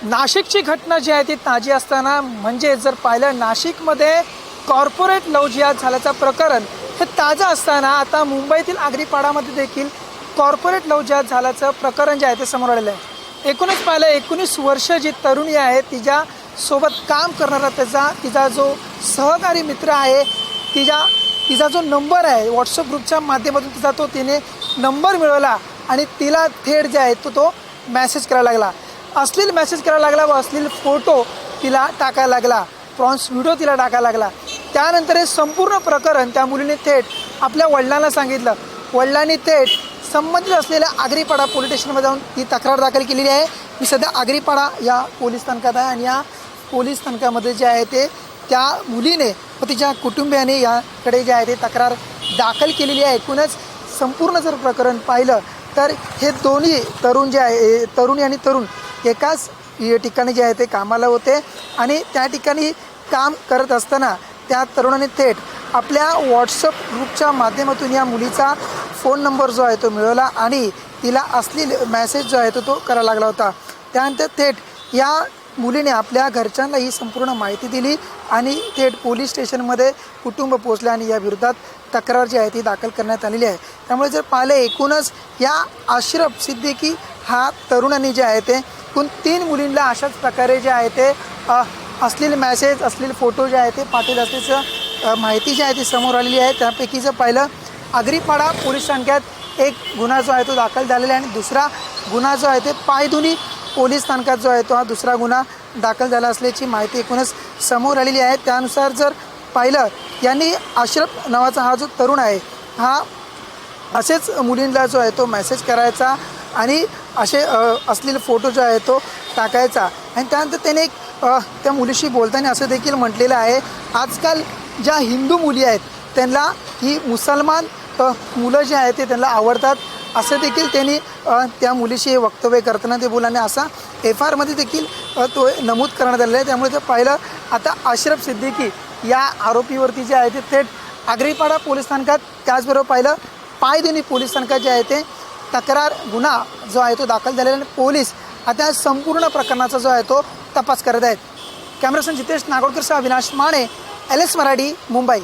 नाशिकची घटना जी आहे ती ताजी असताना म्हणजे जर पाहिलं नाशिकमध्ये कॉर्पोरेट लव्ह जिहाद झाल्याचं प्रकरण हे ताजं असताना आता मुंबईतील आगरीपाडामध्ये देखील कॉर्पोरेट लव्ह जिहाद झाल्याचं प्रकरण जे आहे ते समोर आलेलं आहे। एकूणच पाहिलं 19 वर्ष जी तरुणी आहे तिच्यासोबत काम करणारा तिचा जो सहकारी मित्र आहे तिचा जो नंबर आहे व्हॉट्सअप ग्रुपच्या माध्यमातून तिने नंबर मिळवला आणि तिला थेट जे आहे तो मेसेज करायला लागला, अश्लील मेसेज करायला लागला व अश्लील फोटो तिला टाकायला लागला, प्रॉन्स व्हिडिओ तिला टाकायला लागला। त्यानंतर हे संपूर्ण प्रकरण त्या मुलीने थेट आपल्या वडिलांना सांगितलं। वडिलांनी थेट संबंधित असलेल्या आगरीपाडा पोलीस स्टेशनमध्ये जाऊन ही तक्रार दाखल केलेली आहे। मी सध्या आगरीपाडा या पोलीस स्थानकात आहे आणि या पोलीस स्थानकामध्ये जे आहे ते त्या मुलीने व तिच्या कुटुंबियाने याकडे जे आहे ते तक्रार दाखल केलेली आहे। एकूणच संपूर्ण जर प्रकरण पाहिलं तर हे दोन्ही तरुण जे आहे तरुणी आणि तरुण एकाच ठिकाणी जे आहे ते कामाला होते आणि त्या ठिकाणी काम करत असताना त्या तरुणाने थेट आपल्या व्हॉट्सअप ग्रुपच्या माध्यमातून या मुलीचा फोन नंबर जो आहे तो मिळवला आणि तिला अश्लील मेसेज जो आहे तो करायला लागला होता। त्यानंतर थेट या मुलीने आपल्या घरच्यांना ही संपूर्ण माहिती दिली आणि थेट पोलीस स्टेशनमध्ये कुटुंब पोहोचले आणि या विरोधात तक्रार जी आहे ती दाखल करण्यात आलेली आहे। त्यामुळे जर पाहिलं एकूणच या अशरफ सिद्दीकी हा तरुणांनी जे आहे ते एकूण 3 मुलींना अशाच प्रकारे जे आहे ते अश्लील मेसेज अश्लील फोटो जे आहे ते पाठवले असल्याचं माहिती जी आहे ती समोर आलेली आहे। त्यापैकी जर पाहिलं आगरीपाडा पोलीस स्थानकात एक गुन्हा जो आहे तो दाखल झालेला आहे आणि दुसरा गुन्हा जो आहे ते पायधुनी पोलीस स्थानकात जो आहे तो हा दुसरा गुन्हा दाखल झाला असल्याची माहिती एकूणच समोर आलेली आहे। त्यानुसार जर पाहिलं यांनी अशरफ नावाचा हा जो तरुण आहे हा असेच मुलींना जो आहे तो मेसेज करायचा आणि असे अश्लील फोटो जो आहे तो टाकायचा आणि त्यानंतर त्याने एक त्या मुलीशी बोलताना असं देखील म्हटलेलं आहे, आजकाल ज्या हिंदू मुली आहेत त्यांना ही मुसलमान मुलं जे आहेत ते त्यांना आवडतात असं देखील त्यांनी त्या मुलीशी वक्तव्य करताना ते बोलल्याने असा FIR मध्ये देखील तो नमूद करण्यात आलेला आहे। त्यामुळे जर पाहिलं आता अशरफ सिद्दीकी या आरोपीवरती जे आहे ते थेट आगरीपाडा पोलीस स्थानकात त्याचबरोबर पाहिलं पायधुनी पोलीस स्थानकात जे आहे ते तक्रार गुन्हा जो आहे तो दाखल झालेला आणि पोलीस आता संपूर्ण प्रकरणाचा जो आहे तो तपास करत आहेत। कॅमेरामन जितेश नागोडकरसह अविनाश माने, LS मराठी, मुंबई।